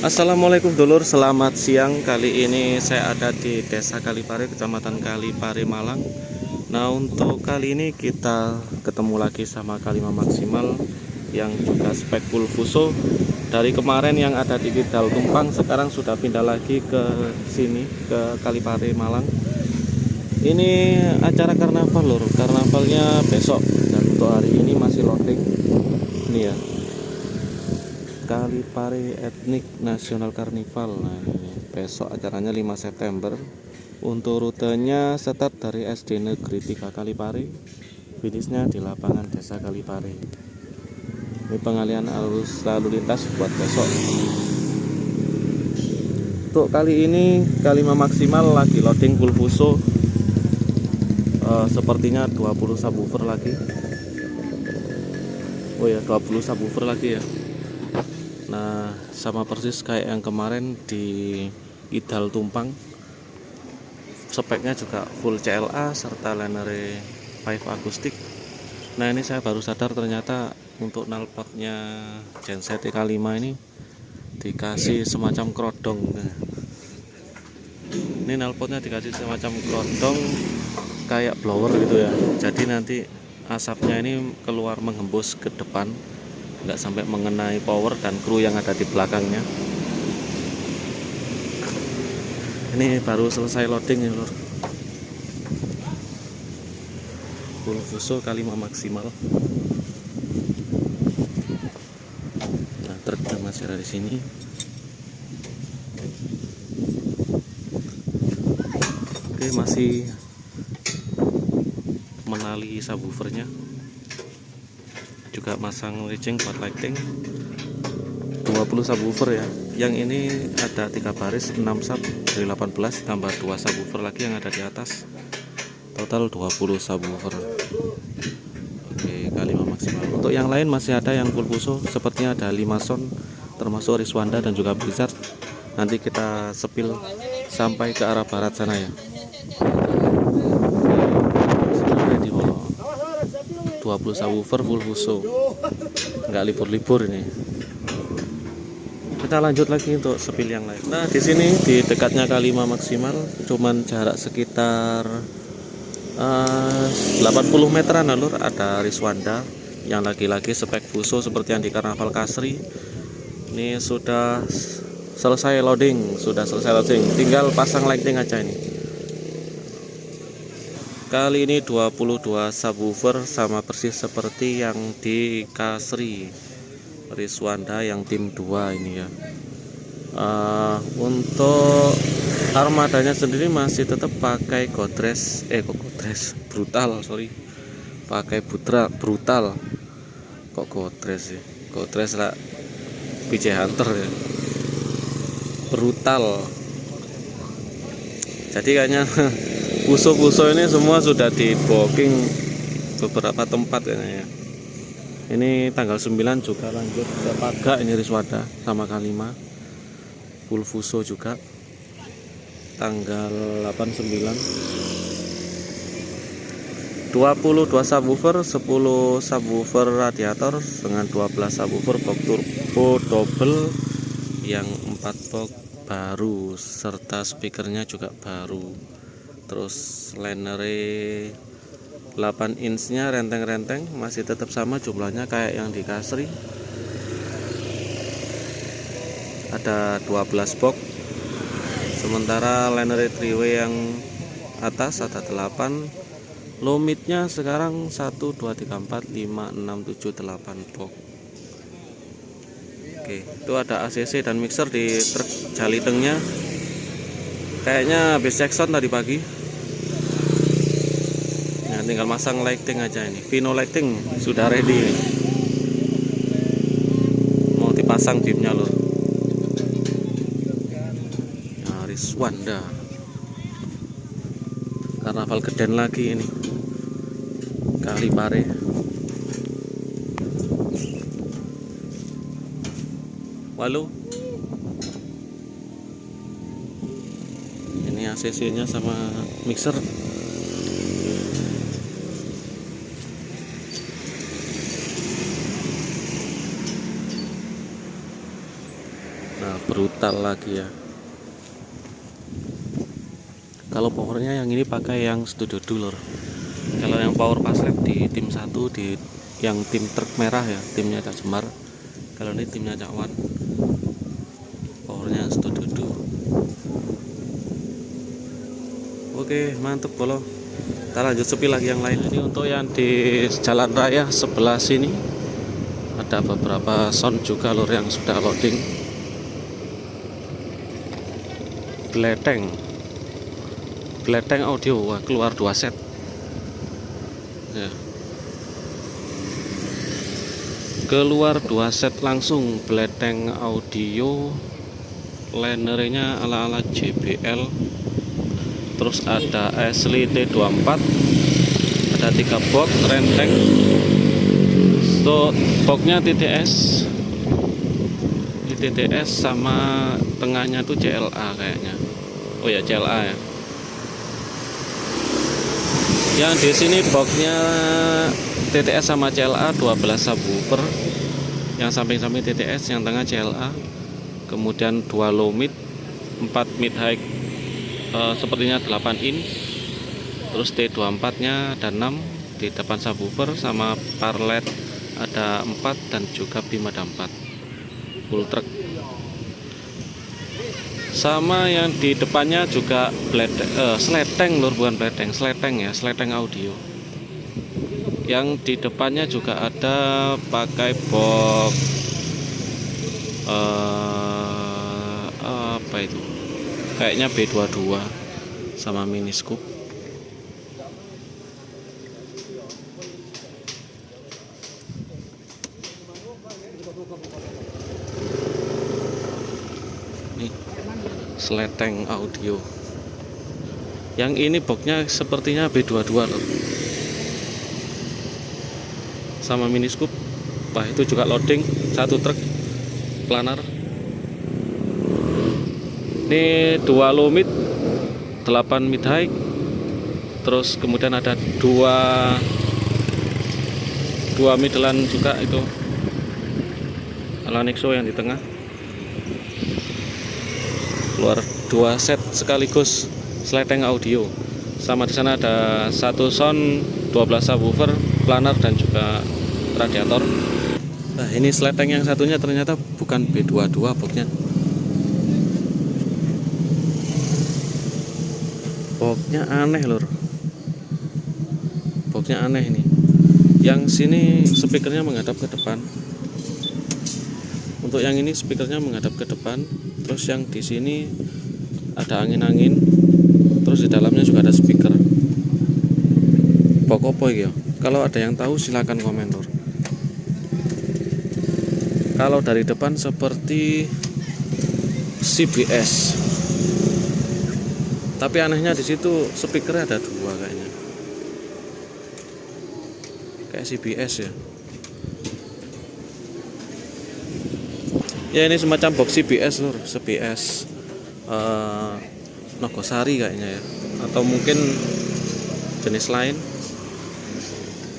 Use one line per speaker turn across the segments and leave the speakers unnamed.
Assalamualaikum dulur, selamat siang. Kali ini saya ada di Desa Kalipare, Kecamatan Kalipare, Malang. Nah, untuk kali ini kita ketemu lagi sama K5 Maximal yang juga spek full fuso. Dari kemarin yang ada di Kidal Tumpang, sekarang sudah pindah lagi ke sini, ke Kalipare, Malang. Ini acara karnaval lur, karnavalnya besok. Dan untuk hari ini masih loading. Ini ya, Kalipare Ethnic National Carnival. Nah, ini besok acaranya 5 September. Untuk rutenya start dari SD Negeri 3 Kalipare, finishnya di lapangan Desa Kalipare. Ini pengalihan arus lalu lintas buat besok. Untuk kali ini K5 Maximal lagi loading full fuso. Sepertinya 20 subwoofer lagi. Oh ya, 20 subwoofer lagi ya. Nah, sama persis kayak yang kemarin di Kidal Tumpang. Speknya juga full CLA serta Lanere 5 akustik. Nah, ini saya baru sadar ternyata untuk knalpotnya genset K5 ini dikasih semacam krodong. Ini knalpotnya dikasih semacam krodong kayak blower gitu ya. Jadi nanti asapnya ini keluar menghembus ke depan, nggak sampai mengenai power dan kru yang ada di belakangnya. Ini baru selesai loading ya lur, full fuso K5 Maximal. Nah, truknya masih ada di sini. Oke, masih menali subwoofernya, juga masang licing buat lighting. 20 subwoofer ya. Yang ini ada 3 baris 6 sub dari 18 tambah 2 subwoofer lagi yang ada di atas. Total 20 subwoofer. Oke, K5 Maximal. Untuk yang lain masih ada yang full fuso, sepertinya ada 5 sound termasuk Riswanda dan juga Blizzard. Nanti kita sepil sampai ke arah barat sana ya. 20 subwoofer full fuso, nggak libur-libur ini. Kita lanjut lagi untuk sepil yang lain. Nah, di sini di dekatnya K5 Maximal, cuman jarak sekitar 80 meteran alur, ada Riswanda yang lagi-lagi spek fuso seperti yang di Karnaval Kasri. Ini sudah selesai loading, tinggal pasang lighting aja ini. Kali ini 22 subwoofer sama persis seperti yang di Kasri Riswanda yang tim 2 ini ya. Untuk armadanya sendiri masih tetap pakai Godres, brutal, pakai brutal. Kok Godres sih? Godres lah, PJ Hunter ya. Brutal. Jadi kayaknya fuso-fuso ini semua sudah di booking beberapa tempat kayaknya ya. Ini tanggal 9 juga lanjut ke Paga, ini Riswanda sama K5 full fuso juga. Tanggal 8/9 22 subwoofer, 10 subwoofer radiator dengan 12 subwoofer box turbo double yang 4 box baru serta speakernya juga baru. Terus Lanere 8 inch-nya renteng-renteng masih tetap sama jumlahnya kayak yang di Kasri. Ada 12 box. Sementara Lanere 3-way yang atas ada 8. Low mid-nya sekarang 1 2 3 4 5 6 7 8 box. Oke, itu ada ACC dan mixer di truk Jalitengnya. Kayaknya habis check sound tadi pagi. Nah, tinggal masang lighting aja ini. Vino lighting sudah ready. Mau dipasang dimnya loh. Nah, Riswanda. Karnaval Geden lagi ini. Kalipare. Walu. Ini ACC-nya sama mixer. Nah, brutal lagi ya. Kalau powernya yang ini pakai yang Studio Dulur. Kalau yang power paslet di tim 1 di yang tim truk merah ya, timnya Cak Semar. Kalau ini timnya Cak Wan. Powernya Studio Dulur. Oke, mantep bolo. Kita lanjut sepi lagi yang lain. Ini untuk yang di jalan raya sebelah sini ada beberapa sound juga lur yang sudah loading. Bleteng audio, wah, keluar 2 set ya. Keluar 2 set langsung bleteng audio, linernya ala-ala JBL. Terus ada Ashley T24, ada 3 box renteng. So boxnya TTS sama tengahnya tuh CLA kayaknya. Oh ya, CLA ya. Yang di sini boxnya TTS sama CLA 12 subwoofer. Yang samping-samping TTS, yang tengah CLA. Kemudian 2 low mid, 4 mid high, sepertinya 8 in. Terus T24 nya ada 6 di depan subwoofer, sama parlet ada 4 dan juga beam ada 4 full truck. Sama yang di depannya juga sleteng lur, bukan bledeng, sleteng ya, sleteng audio. Yang di depannya juga ada pakai box apa itu, kayaknya B22 sama mini scoop. Nih, sleteng audio. Yang ini boxnya sepertinya B22 loh, sama mini scoop. Wah, itu juga loading 1 truk planar. Ini 2 low mid, 8 mid high. Terus kemudian ada 2 midland juga, itu Alanexo yang di tengah. Keluar 2 set sekaligus sleteng audio. Sama di sana ada 1 sound, 12 subwoofer, planar dan juga radiator. Nah, ini sleteng yang satunya ternyata bukan B22 boxnya. Boxnya aneh lur. Boxnya aneh ini. Yang sini speakernya menghadap ke depan. Untuk yang ini speakernya menghadap ke depan. Terus yang di sini ada angin-angin. Terus di dalamnya juga ada speaker. Box apa ya? Kalau ada yang tahu silakan komen lur. Kalau dari depan seperti CBS. Tapi anehnya di situ speakernya ada 2 kayaknya. Kayak CBS ya. Ya, ini semacam box CBS lur, CBS Nogosari kayaknya ya, atau mungkin jenis lain.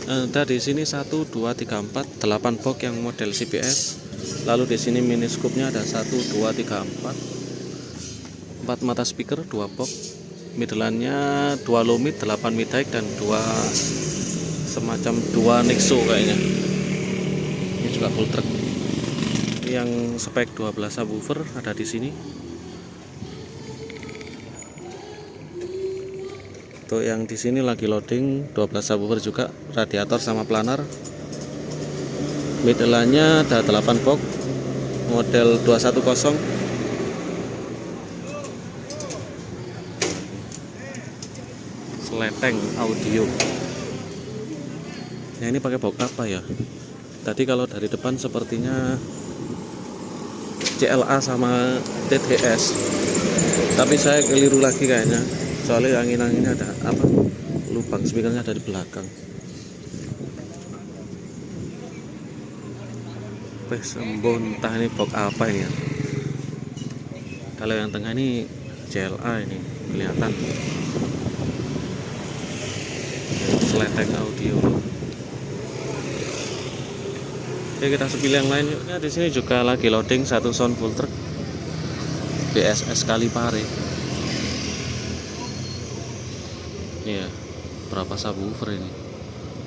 Ada di sini 1, 2, 3, 4, 8 box yang model CBS. Lalu di sini mini scoopnya ada 1, 2, 3, 4 mata speaker, 2 box. Midlandnya 2 low mid, 8 mid high dan 2 semacam 2 Nexo kayaknya. Ini juga full truck. Yang spek 12 subwoofer ada di sini. Tuh yang di sini lagi loading 12 subwoofer juga, radiator sama planar. Midlandnya ada 8 box model 210. Sleteng audio. Nah, ini pakai box apa ya? Tadi kalau dari depan sepertinya CLA sama TTS. Tapi saya keliru lagi kayaknya. Soalnya angin-anginnya ada apa? Lubang speakernya dari belakang. Entah ini box apa ini ya. Kalau yang tengah ini CLA, ini kelihatan. Sleteng audio. Oke, kita sepilih yang lain yuk. Ya, di sini juga lagi loading 1 sound full truck. BSS Kalipare. Iya, berapa subwoofer ini.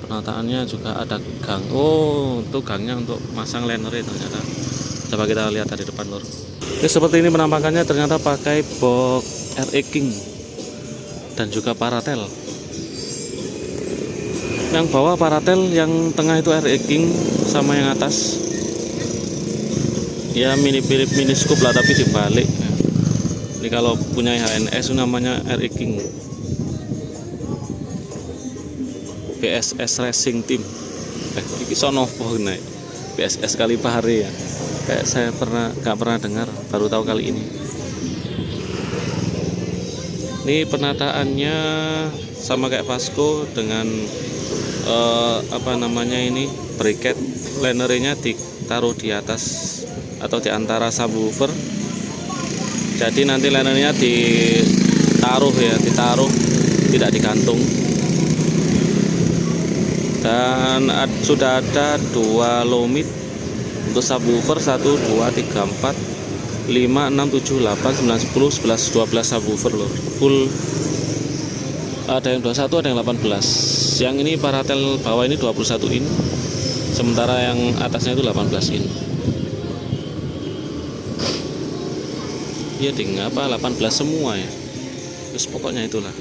Penataannya juga ada gang. Oh, untuk gangnya untuk masang liner ternyata. Coba kita lihat dari depan, lur. Oke, seperti ini penampakannya, ternyata pakai box RE King dan juga paratel. Yang bawah paratel, yang tengah itu RE King, sama yang atas ya mirip mini scoop lah, tapi dibalik. Ini kalau punya HNS namanya RE King BSS Racing Team. Ini sonopo naik BSS Kalipare ya. Kayak saya nggak pernah dengar, baru tahu kali ini. Ini penataannya sama kayak Vasco dengan apa namanya ini, bracket linernya ditaruh di atas atau di antara subwoofer. Jadi nanti linernya ditaruh tidak digantung. Dan sudah ada 2 low mid untuk subwoofer 1, 2, 3, 4, 5, 6, 7, 8, 9, 10, 11, 12 subwoofer lor. Full, ada yang 21, ada yang 18. Yang ini paratel bawah ini 21 in, sementara yang atasnya itu 18 in. Iya ding, apa 18 semua ya. Terus pokoknya itulah.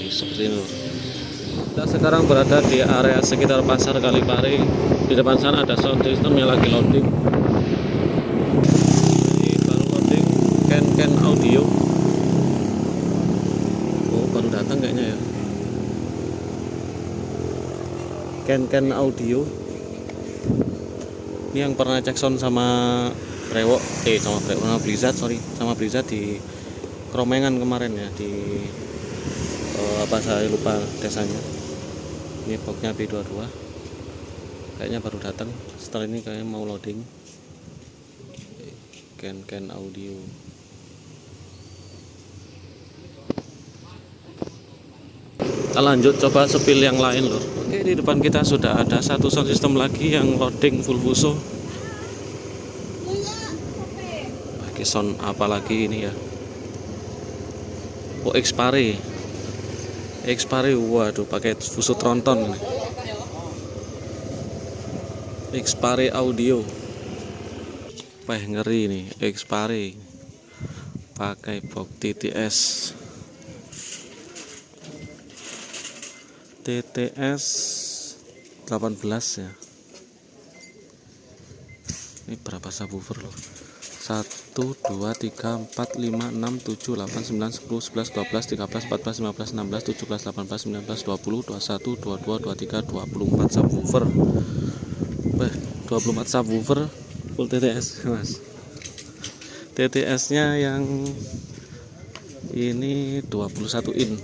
Seperti ini lor. Kita sekarang berada di area sekitar pasar Kalipare. Di depan sana ada sound system yang lagi loading. Ini baru loading Can Audio. Oh, baru datang kayaknya ya. Can Audio. Ini yang pernah cek sound sama sama Blizzard di Kromengan kemarin ya, di apa saya lupa desanya. Ini boxnya B22, kayaknya baru datang. Setelah ini kayaknya mau loading. Can Audio. Kita lanjut coba sepil yang lain lor. Oke, di depan kita sudah ada satu sound system lagi yang loading full fuso. Pakai sound apa lagi ini ya? Oh, Xpare, waduh, pakai fuso tronton. Xpare Audio. Wah, ngeri nih Xpare. Pakai box TTS 18 ya. Ini berapa subwoofer loh? 1, 2, 3, 4, 5, 6, 7, 8, 9, 10, 11, 12, 13, 14, 15, 16, 17, 18, 19, 20, 21, 22, 23, 24 subwoofer. 24 subwoofer full TTS mas. TTS nya yang ini 21 in.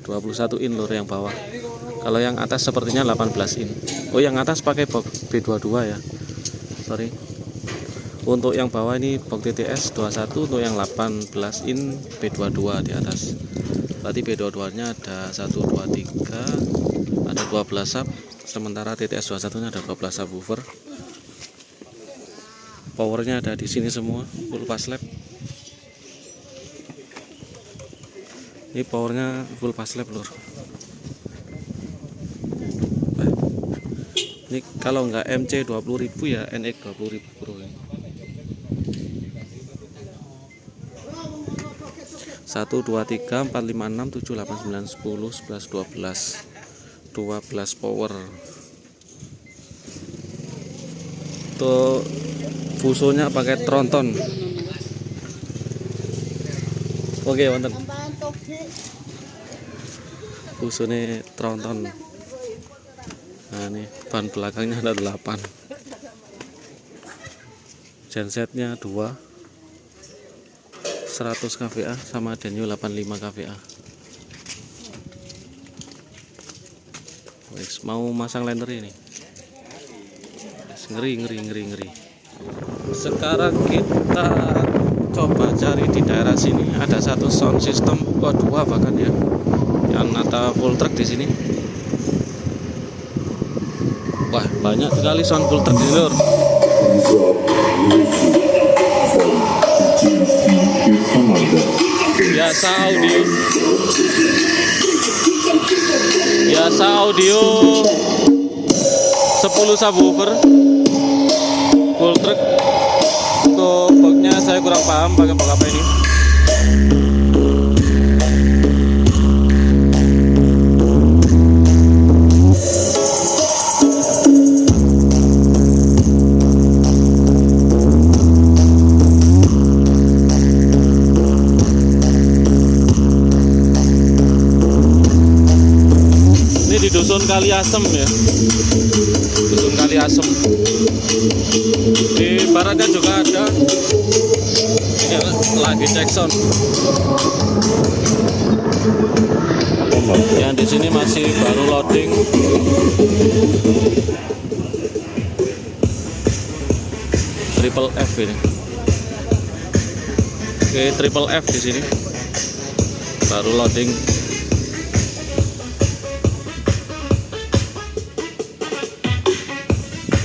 21 in lor yang bawah. Kalau yang atas sepertinya 18 in. Oh, yang atas pakai box B22 ya. Sorry. Untuk yang bawah ini box TTS 21, untuk yang 18 in B22 di atas. Berarti B22 nya ada 1, 2, 3, ada 12 sub. Sementara TTS 21 nya ada 12 subwoofer. Powernya ada di sini semua, full pass lap. Ini powernya full pass lap lur. Ini kalau nggak MC 20.000 ya NX 20.000 bro. 1, 2, 3, 4, 5, 6, 7, 8, 9, 10, 11, 12 power. Tuh fusonya pakai tronton. Oke, wonten. Fusone tronton. Nah, ini ban belakangnya ada 8. Gensetnya 2. 100 kVA sama Denyo 85 kVA. Mau masang liner ini. Ngeri. Sekarang kita coba cari di daerah sini. Ada satu sound system, dua bahkan ya, yang nata full track di sini. Wah, banyak sekali sound full track di lur. Biasa audio. Biasa audio 10 subwoofer full track. Untuk boxnya saya kurang paham pakai box apa ini. Di dusun Kaliasem ya, dusun Kaliasem. Di baratnya juga ada. Ini lagi cek sound. Yang di sini masih baru loading. Triple F ini. Oke, triple F di sini. Baru loading.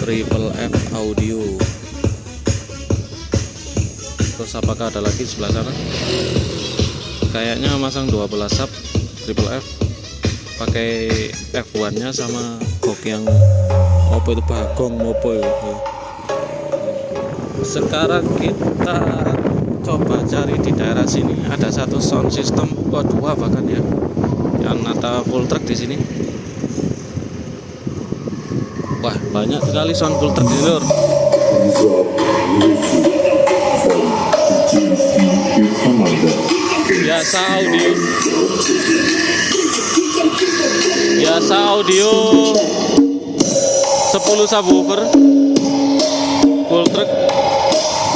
Triple F audio. Terus apakah ada lagi sebelah sana? Kayaknya masang 12 sub triple F, pakai F1 nya sama box yang apa itu, bagong mopo ya. Sekarang kita coba cari di daerah sini. Ada satu sound system, dua bahkan ya, yang nata full track di sini. Wah, banyak sekali sound full track di luar. Biasa audio. Biasa audio 10 subwoofer full track.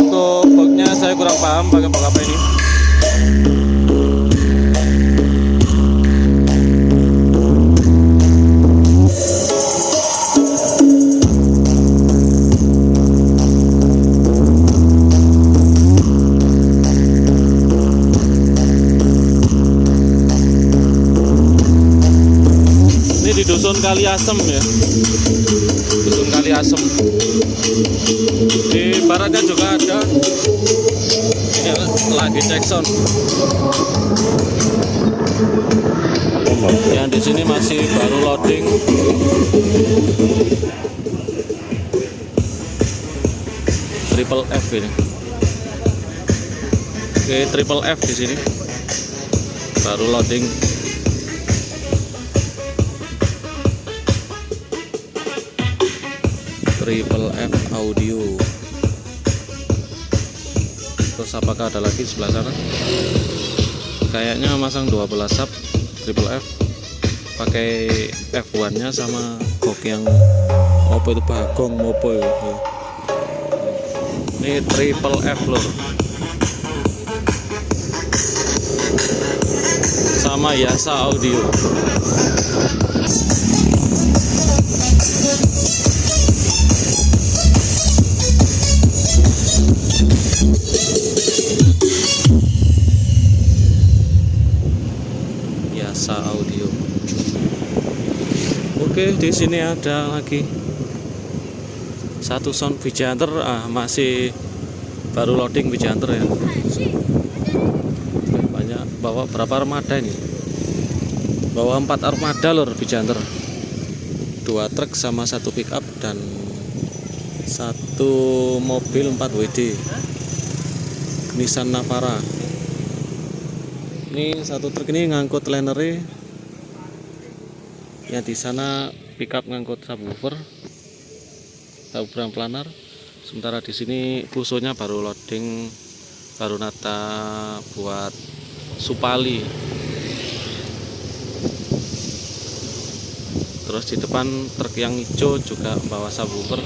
Untuk boxnya saya kurang paham pakai box apa ini. Di dusun Kaliasem ya, dusun Kaliasem. Di baratnya juga ada. Ini lagi cek sound. Yang di sini masih baru loading. Triple F ini. Oke, triple F di sini. Baru loading. Triple F audio. Terus apakah ada lagi sebelah sana? Kayaknya masang 12 sub triple F, pakai F1 nya sama box yang apa itu, bagong mopo ya. Ini triple F lor, sama Yasa audio. Yasa audio. Oke, di sini ada lagi satu sound Vigianter. Masih baru loading Vigianter ya. Banyak, bawa berapa armada ini? Bawa 4 armada lor Vigianter. 2 truk sama 1 pickup dan 1 mobil 4 WD Nissan Navara. Ini 1 truk ini ngangkut linernya, yang di sana pickup ngangkut subwoofer yang planar. Sementara di sini busonya baru loading, baru nata buat Supali. Terus di depan truk yang hijau juga bawa subwoofer.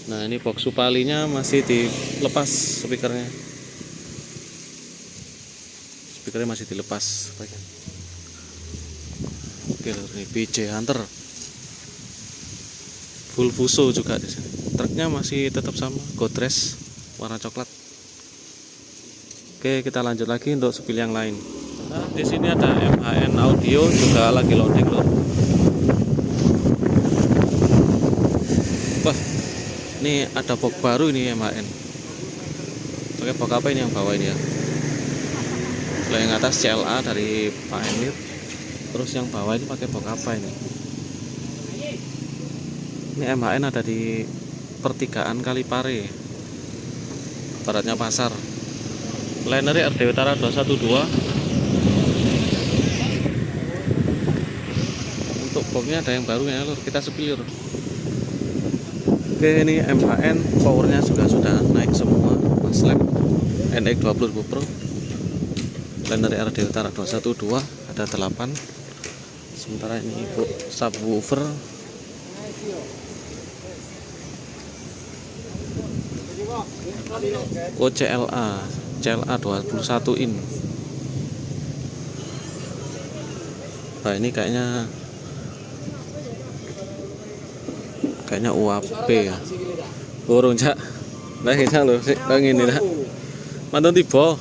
Nah, ini box Supalinya masih dilepas speakernya. Speakernya masih dilepas. Oke, ini BJ Hunter. Full fuso juga di sini. Truknya masih tetap sama, Godres warna coklat. Oke, kita lanjut lagi untuk spill yang lain. Nah, di sini ada MHN audio juga lagi loading loh. Ini ada box baru ini MHN. Oke, box apa ini yang bawah ini ya? Kalau yang atas CLA dari Pak Emir. Terus yang bawah ini pakai box apa ini? Ini MHN ada di pertigaan Kalipare, baratnya pasar. Linernya RD Utara 212. Untuk boxnya ada yang baru ya lur, kita spill. Oke, ini MHN powernya juga sudah naik semua. Maslab NX 20.000 Pro. Linernya RD Utara 212 ada 8. Sementara ini untuk subwoofer CLA 21 in. Nah, ini kayaknya UAP ya. Burung cak. Nah, kita loh sih ini dah. Mantun tiba.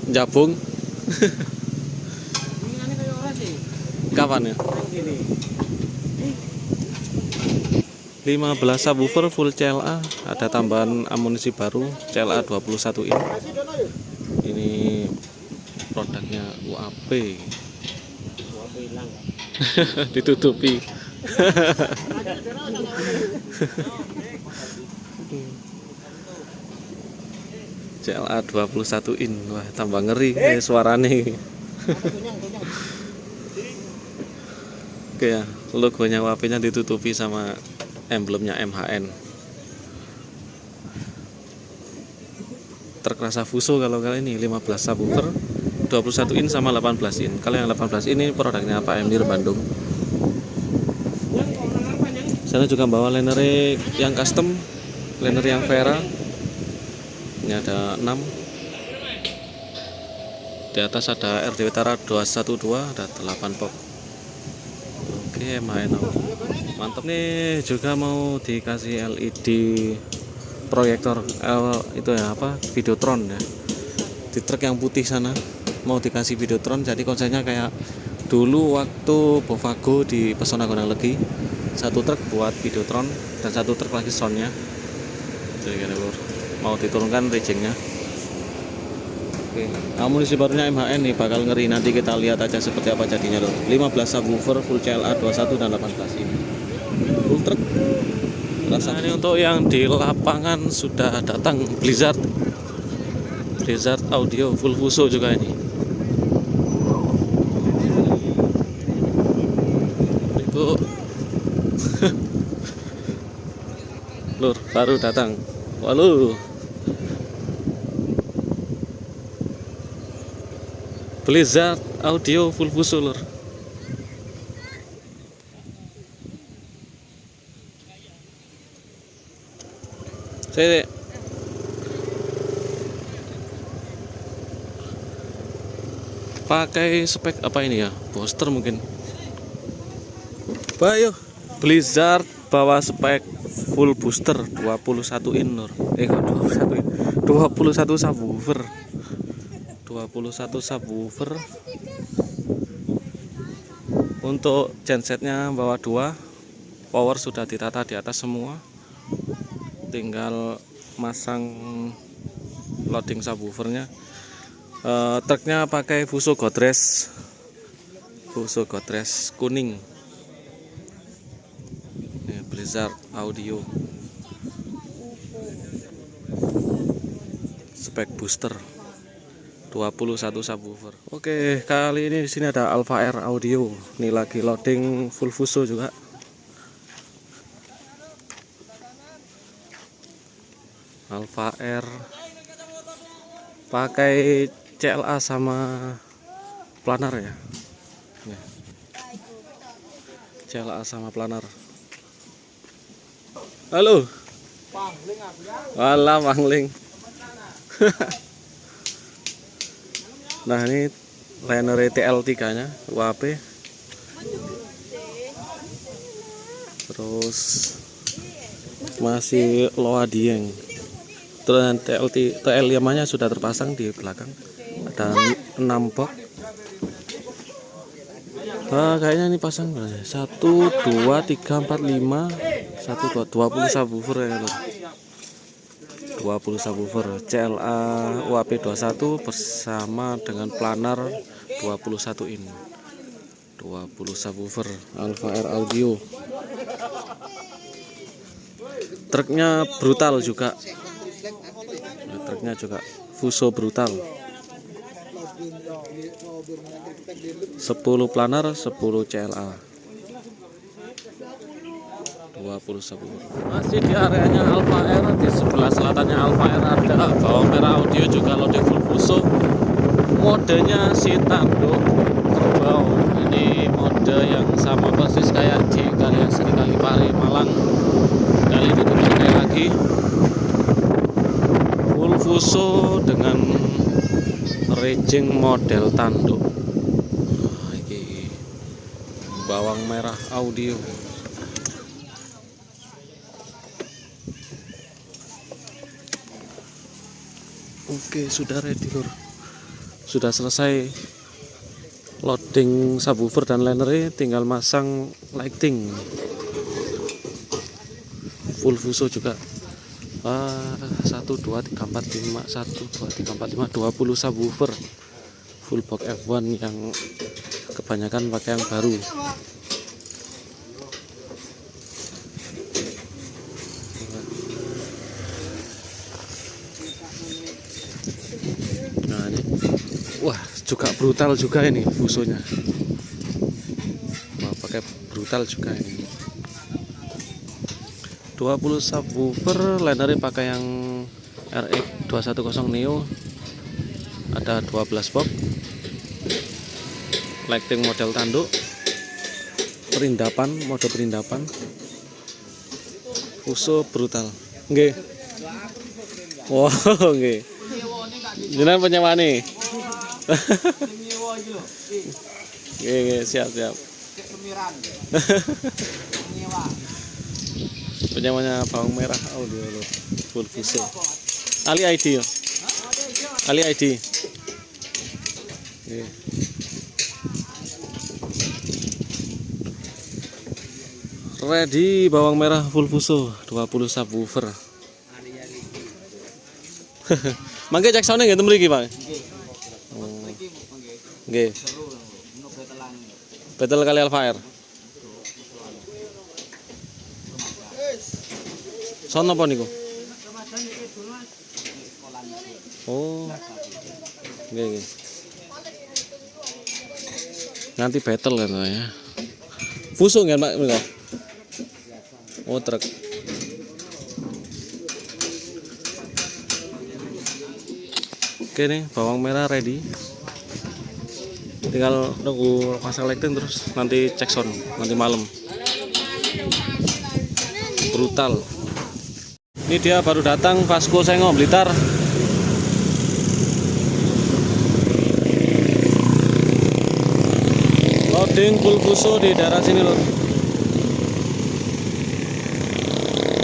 Jabung. Kapan ya? 15 subwoofer full CLA, ada tambahan amunisi baru CLA 21 in. Ini produknya UAP. Ditutupi. CLA 21 in. Wah, tambah ngeri suaranya. Oke ya, logonya UAP-nya ditutupi sama emblemnya MHN. Terkerasa fuso kalau kali ini 15 subwoofer 21 in sama 18 in. Kalau yang 18 in ini produknya Pak Emir Bandung. Sana juga bawa liner yang custom, liner yang Vera. Ini ada 6. Di atas ada RD Utara 212, ada 8 box. Oke, main mantap nih. Juga mau dikasih LED proyektor itu ya apa, Videotron ya. Di truk yang putih sana mau dikasih Videotron, jadi konsepnya kayak dulu waktu Bovago di Pesona Gonang Legi. Satu truk buat Videotron dan satu truk lagi soundnya. Jadi mau diturunkan rejengnya. Oke, amunisi barunya MHN nih bakal ngeri, nanti kita lihat aja seperti apa jadinya loh. 15 subwoofer full CLA 21 dan 18 ini. Full truk. Rasanya ini untuk yang di lapangan sudah datang Blizzard Audio full fuso juga ini. Ibu lur baru datang. Walu. Blizzard Audio full fuso lur. Saya pakai spek apa ini ya? Booster mungkin. Bayo, Blizzard bawa spek full booster 21 in lur. Kok 21 in. 21 subwoofer. 21 subwoofer. Untuk gensetnya bawa 2. Power sudah ditata di atas semua. Tinggal masang loading subwoofernya. Truknya pakai fuso Godres kuning. Ini Blizzard Audio spek booster 21 subwoofer. Oke, kali ini di sini ada Alpha Air Audio. Ini lagi loading full fuso juga. Alpha Air pakai CLA sama planar ya. CLA sama planar. Halo. Walah mangling. Nah, ini liner TL3 nya UAP. Terus masih Loa Dieng. Terus TL5 nya sudah terpasang di belakang. Ada 6 box. Kayaknya ini pasang berapa? 1 2 3 4 5 1 2 20 subwoofer ya lor. 20 subwoofer CLA UAP 21 bersama dengan planar 21 in. 20 subwoofer Alpha R Audio. Truknya brutal juga. Truknya juga Fuso brutal. 10 planar, 10 CLA. 20 subwoofer. Masih di areanya Alpha R, di sebelah selatannya Alpha R ada bawang merah audio juga loading full Fuso. Modenya si tanduk kerbau. Ini mode yang sama persis kayak di Karya Seri Kalipari Malang. Kali ini dipakai lagi full Fuso dengan raging model tanduk. Ini bawang merah audio. Oke, sudah ready lor. Sudah selesai loading subwoofer dan linernya, tinggal masang lighting. Full Fuso juga. 1 2 3 4 5 1 2 3 4 5 20 subwoofer full box F1 yang kebanyakan pakai yang baru. Nah ini, wah juga brutal juga ini Fusonya. Wah, pakai brutal juga ini. 20 subwoofer, linernya pakai yang RX 210 Neo. Ada 12 box. Lighting model tanduk. Perindapan, mode perindapan. Fuso brutal. Nggih. Wow, nggih. Jenengan penyewa nih. Nggih, siap. Penyewanya bawang merah audio full Fuso. Ali ID. Ali ID. Nggih. Ready bawang merah full Fuso 20 subwoofer. Mangke cek sound nggih mriki, Pak? Nggih. Betul kali Alpha R. Sound apa niku? Oh. Nggih. Nanti battle kan ya. Fuso nggih, Pak? Oh, truk. Oke nih, bawang merah ready. Tinggal nunggu pasang lighting terus nanti cek sound nanti malam. Brutal. Ini dia baru datang Vasco Sengo Blitar. Loading full Fuso di daerah sini loh.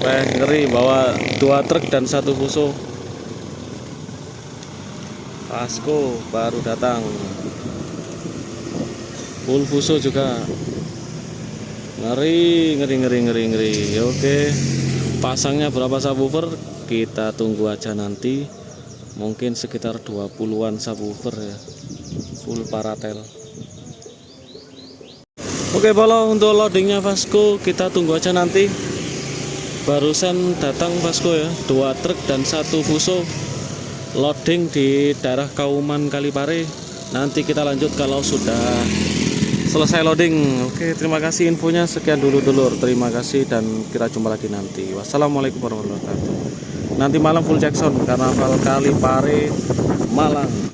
Wah, ngeri bawa 2 truk dan 1 Fuso. Vasco baru datang. Full Fuso juga. Ngeri. Oke. Pasangnya berapa subwoofer? Kita tunggu aja nanti. Mungkin sekitar 20-an subwoofer ya. Full paratel. Oke, Bolo, untuk loadingnya Vasco kita tunggu aja nanti. Barusan datang Vasco ya, 2 truk dan 1 Fuso. Loading di daerah Kauman Kalipare. Nanti kita lanjut kalau sudah selesai loading. Oke, terima kasih infonya. Sekian dulu dulur. Terima kasih dan kita jumpa lagi nanti. Wassalamualaikum warahmatullahi wabarakatuh. Nanti malam full Jackson Karnaval Kalipare Malang.